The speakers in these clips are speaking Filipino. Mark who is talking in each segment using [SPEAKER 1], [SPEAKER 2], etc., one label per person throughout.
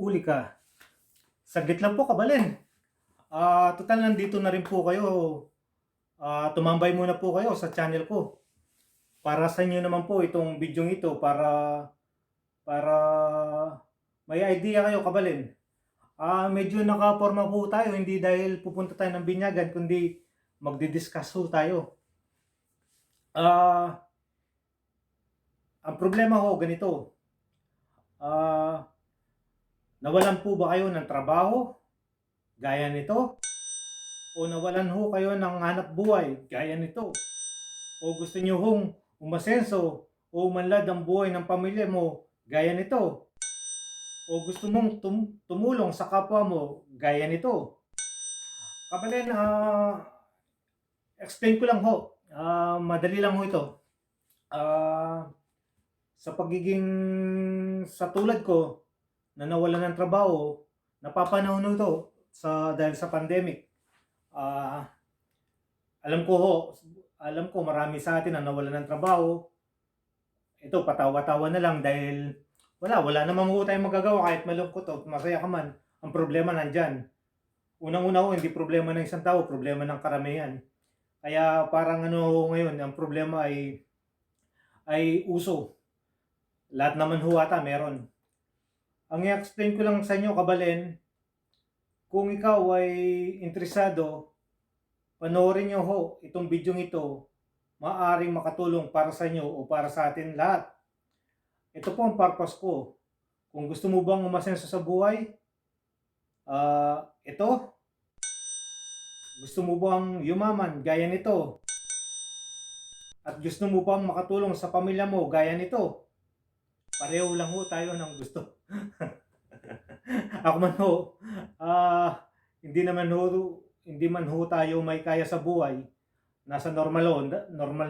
[SPEAKER 1] huli ka. Saglit lang po kabalin. Total nandito na rin po kayo. Tumambay muna po kayo sa channel ko. Para sa inyo naman po itong video ito para may idea kayo kabalin. Medyo nakaporma po tayo, hindi dahil pupunta tayo ng binyagan, kundi magdi-discuss po tayo. Ah, ang problema ho ganito. Nawalan po ba kayo ng trabaho gaya nito? O nawalan ho kayo ng hanap buhay gaya nito? O gusto nyo hong umasenso o umanlad ang buhay ng pamilya mo gaya nito? O gusto mong tumulong sa kapwa mo gaya nito? Kabalin, explain ko lang ho. Madali lang ho ito. Sa pagiging sa tulad ko na nawalan ng trabaho, napapanahon ito dahil sa pandemic. Alam ko ho, alam ko marami sa atin na nawalan ng trabaho. Ito, patawa-tawa na lang dahil wala naman ho tayong magagawa kahit malungkot o masaya ka man. Ang problema nandyan. Unang-una ho, hindi problema ng isang tao, problema ng karamihan. Kaya parang ngayon, ang problema ay uso. Lahat naman ho ata meron. Ang i-explain ko lang sa inyo, kabalin, kung ikaw ay interesado, panoorin nyo ho itong video ito, maaaring makatulong para sa inyo o para sa atin lahat. Ito po ang purpose ko. Kung gusto mo bang umasenso sa buhay, ito. Gusto mo bang yumaman gaya nito? At gusto mo bang makatulong sa pamilya mo gaya nito? Pareho lang ho tayo ng gusto. Ako man ho, hindi man ho tayo may kaya sa buhay. Nasa normal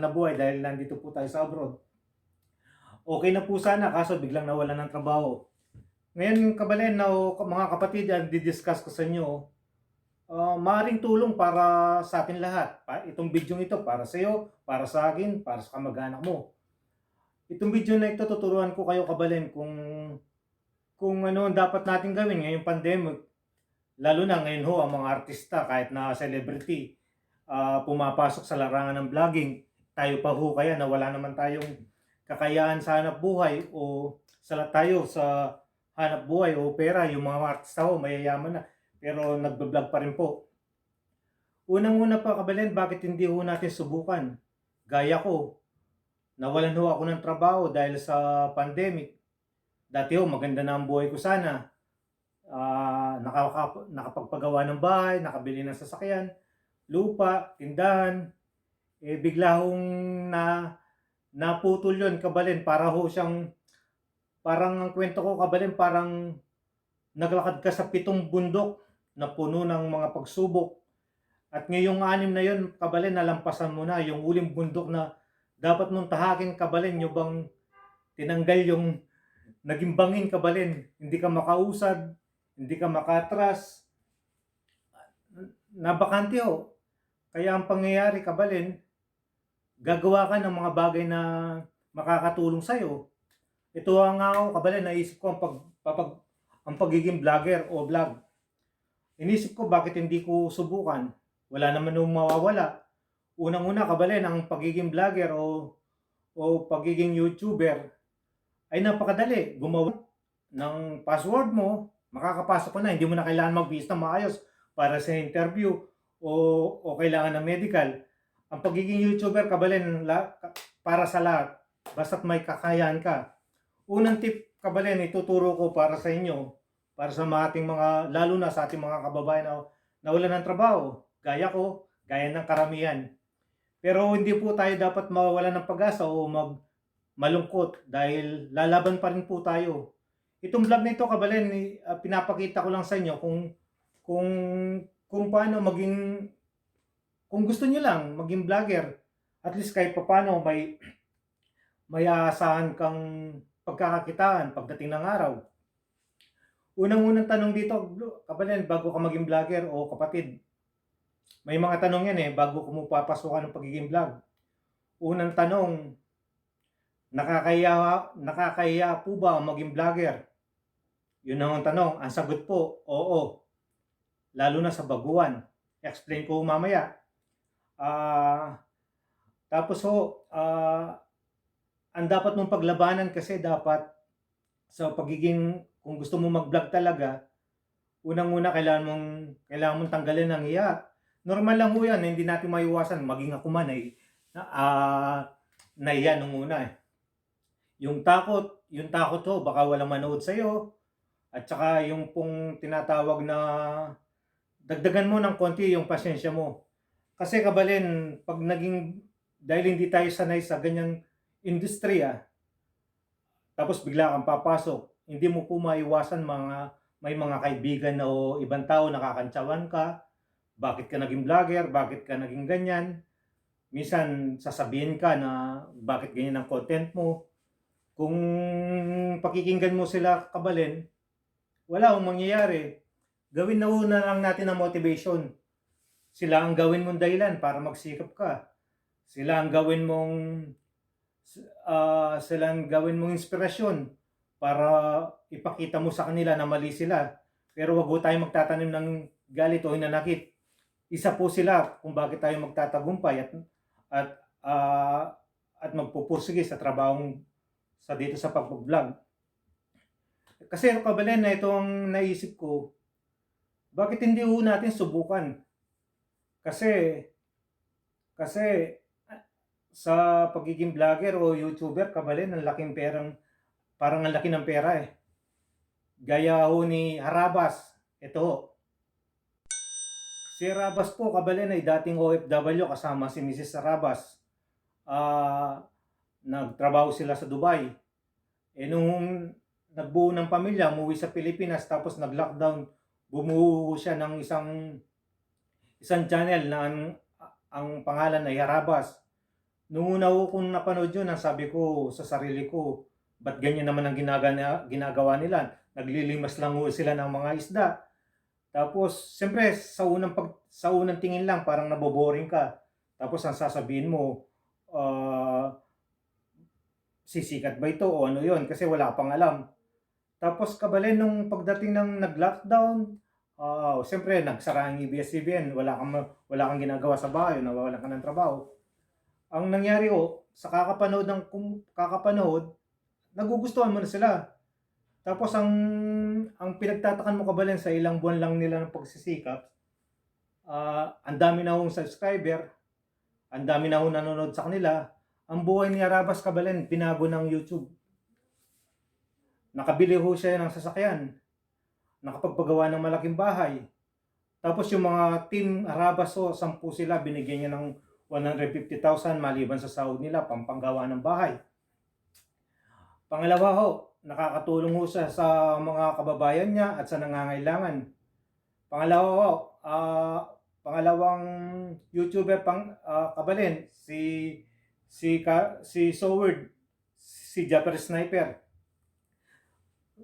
[SPEAKER 1] na buhay dahil nandito po tayo sa abroad. Okay na po sana kaso biglang nawalan ng trabaho. Ngayon kabalin na mga kapatid, di-discuss ko sa inyo, maaaring tulong para sa atin lahat. Itong video ito para sa iyo, para sa akin, para sa kamag-anak mo. Itong video na ito tuturuan ko kayo kabalin kung ano ang dapat natin gawin ngayong pandemic. Lalo na ngayon ho ang mga artista kahit na celebrity pumapasok sa larangan ng vlogging. Tayo pa ho kaya na wala naman tayong kakayahan sa hanap buhay o salat tayo sa hanap buhay o pera. Yung mga artista ho mayayaman na pero nagbablog pa rin po. Unang-una pa kabalin, bakit hindi ho natin subukan? Gaya ko, nawalan ho ako ng trabaho dahil sa pandemic. Dati ho, maganda na ang buhay ko sana. Nakapagpagawa ng bahay, nakabili ng sasakyan, lupa, tindahan. Bigla hong naputol yun, kabalin. Para ho siyang, parang ang kwento ko, kabalin, parang naglakad ka sa 7 bundok na puno ng mga pagsubok. At ngayong 6 na yun, kabalin, nalampasan mo na yung uling bundok na dapat mong tahakin, kabalin, yung bang tinanggal yung naging bangin, kabalin. Hindi ka makausad, hindi ka makatras, nabakante ho. Kaya ang pangyayari, kabalin, gagawa ka ng mga bagay na makakatulong sa'yo. Ito nga ho, kabalin, naisip ko ang pagiging vlogger o vlog. Inisip ko bakit hindi ko subukan. Wala naman nung mawawala. Unang-una kabalin, ang pagiging vlogger o pagiging YouTuber ay napakadali. Gumawa ng password mo, makakapasok ko na. Hindi mo na kailangan mag-bihis na maayos para sa interview o kailangan ng medical. Ang pagiging YouTuber kabalin, para sa lahat. Basta't may kakayahan ka. Unang tip kabalin, ituturo ko para sa inyo, para sa ating mga, lalo na sa ating mga kababayan na nawalan ng trabaho, gaya ko, gaya ng karamihan. Pero hindi po tayo dapat mawawalan ng pag-asa o malungkot dahil lalaban pa rin po tayo. Itong vlog na ito, kabalin, pinapakita ko lang sa inyo kung paano kung gusto niyo lang maging vlogger, at least kahit paano may aasahan kang pagkakakitaan pagdating ng araw. Unang-unang tanong dito, kabalin, bago ka maging vlogger o kapatid, may mga tanong yan bago pumapasukan ng pagiging vlog. Unang tanong, nakakahiya po ba ang maging vlogger? Yun ang tanong. Ang sagot po, oo. Lalo na sa baguhan. Explain ko mamaya. Ah, tapos ang dapat mong paglabanan kasi dapat sa pagiging kung gusto mo mag-vlog talaga, unang-una kailangan mong tanggalin ang hiya. Normal lang ho 'yan, hindi natin maiwasan maging ako man ay na nahiya nung una, eh. Yung takot ho baka walang manood sa'yo at saka yung pong tinatawag na dagdagan mo ng konti yung pasensya mo. Kasi kabalin 'pag dahil hindi tayo sanay sa ganyang industriya, tapos bigla kang papasok, hindi mo po maiwasan may mga kaibigan o ibang tao nakakantsawan ka, bakit ka naging vlogger, bakit ka naging ganyan. Minsan sasabihin ka na bakit ganyan ang content mo. Kung pakikinggan mo sila kabalin, wala akong mangyayari. Gawin na una lang natin ang motivation. Sila ang gawin mong dahilan para magsikap ka. Sila ang gawin mong inspirasyon para ipakita mo sa kanila na mali sila. Pero wag ho tayong magtatanim ng galit o hinanakit. Isa po sila kung bakit tayo magtatagumpay at ah, at magpupursige sa trabahong dito sa pag-vlog. Kasi kabalan na ito ang naisip ko, bakit hindi ho natin subukan? Kasi kasi sa pagiging vlogger o YouTuber, kabalin, parang ang laki ng pera eh. Gaya ho ni Harabas, ito ho. Si Harabas po, kabalin, ay dating OFW kasama si Mrs. Harabas. Nagtrabaho sila sa Dubai. Nung nagbuo ng pamilya, umuwi sa Pilipinas, tapos nag-lockdown, bumuo siya ng isang channel na ang pangalan ay Harabas. Nung una ko kung napanood yun, sabi ko sa sarili ko, ba't ganyan naman ang ginagawa nila? Naglilimas lang sila ng mga isda. Tapos, siyempre, sa unang tingin lang, parang naboboring ka. Tapos, ang sasabihin mo, sisikat ba ito o ano yon? Kasi wala pang alam. Tapos, kabalin, nung pagdating ng nag-lockdown, siyempre, nagsara ang ABS-CBN, wala kang ginagawa sa bahay, nawawalan ka ng trabaho. Ang nangyari sa kakapanood, nagugustuhan mo na sila. Tapos ang pinagtatakan mo kabalin sa ilang buwan lang nila ng pagsisikap, ang dami na hong subscriber, ang dami na hong nanonood sa kanila. Ang buhay ni Harabas kabalin, binago ng YouTube. Nakabili ho siya ng sasakyan, nakapagpagawa ng malaking bahay. Tapos yung mga team Harabas 10 sila, binigyan niya ng 150,000 maliban sa sahod nila, pampanggawa ng bahay. Pangalawa nakakatulong ho siya sa mga kababayan niya at sa nangangailangan. Pangalawang YouTuber kabalin, si Soward, si Japper Sniper.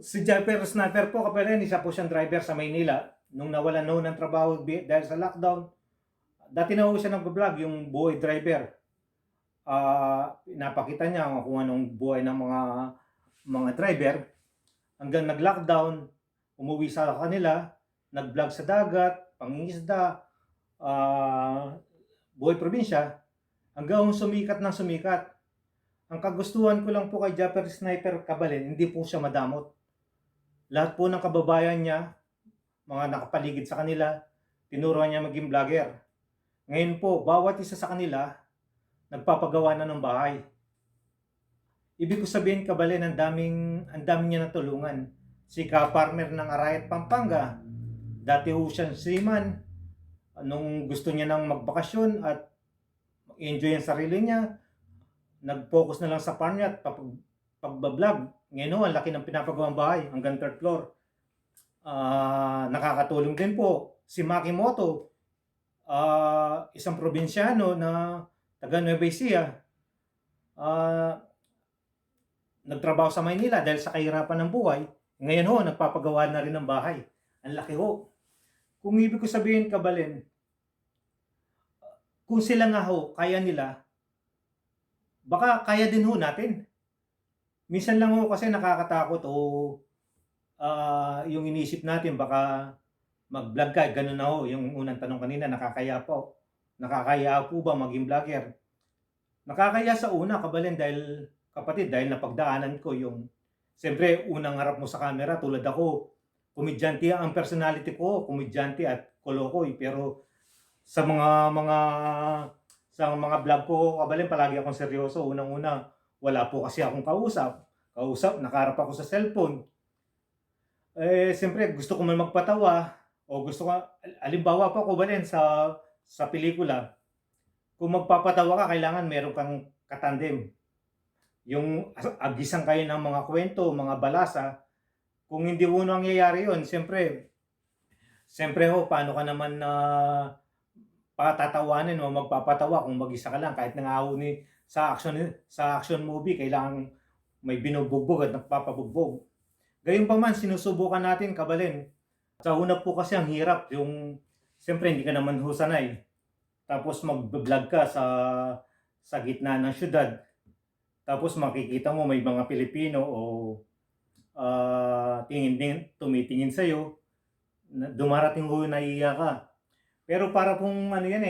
[SPEAKER 1] Si Japper Sniper po kabalin, isa po siyang driver sa Maynila. Nung nawalan ho ng trabaho dahil sa lockdown, dati na ho siya nag-vlog, yung buhay driver. Pinapakita niya kung anong buhay ng mga driver hanggang nag-lockdown, umuwi sa kanila, nag-vlog sa dagat, pangingisda, buhay probinsya, hanggang sumikat ng sumikat. Ang kagustuhan ko lang po kay Japper Sniper kabalin, hindi po siya madamot. Lahat po ng kababayan niya, mga nakapaligid sa kanila, tinuruan niya maging vlogger. Ngayon po, bawat isa sa kanila, nagpapagawa na ng bahay. Ibig ko sabihin kabalin, ang daming niya natulungan. Si ka-farmer ng Arayat, Pampanga, dati ho siyang seaman. Nung gusto niya nang magbakasyon at enjoy ang sarili niya, nag-focus na lang sa farm niya at pagbablog. Ngayon ang laki ng pinapagawang bahay, hanggang 3rd floor. Nakakatulong din po si Makimoto, isang probinsyano na taga Nueva Ecija. Nagtrabaho sa Maynila dahil sa kahirapan ng buhay. Ngayon nagpapagawa na rin ng bahay. Ang laki ho. Kung ibig ko sabihin kabalin, kung sila nga kaya nila, baka kaya din natin. Minsan lang kasi nakakatakot yung inisip natin baka mag-vlog ka, gano'n na ho, yung unang tanong kanina, nakakahiya po ba maging vlogger? Nakakahiya sa una kabalin dahil kapatid, dahil napagdaanan ko yung siyempre unang harap mo sa camera tulad ako, komedyante ang personality ko, komedyante at kolokoy. Pero sa mga vlog ko kabalin palagi akong seryoso. Unang-una, wala po kasi akong kausap, nakaharap ako sa cellphone. Siyempre gusto ko man magpatawa o gusto ko halimbawa po kabalin sa pelikula, kung magpapatawa ka kailangan meron kang katandem. Yung agisan kayo ng mga kwento, mga balasa. Kung hindi mo nangyayari yun, siyempre ho, paano ka naman na patatawanin o magpapatawa kung mag-isa ka lang kahit nangauni sa action movie kailangan may binubugbog at nagpapabugbog. Gayunpaman sinusubukan natin kabalin. Sa una po kasi ang hirap yung siyempre hindi ka naman ho sanay. Tapos mag-vlog ka sa gitna ng syudad. Tapos makikita mo may mga Pilipino o tumitingin sa'yo, dumarating ho nahihiya ka. Pero para pong ano yan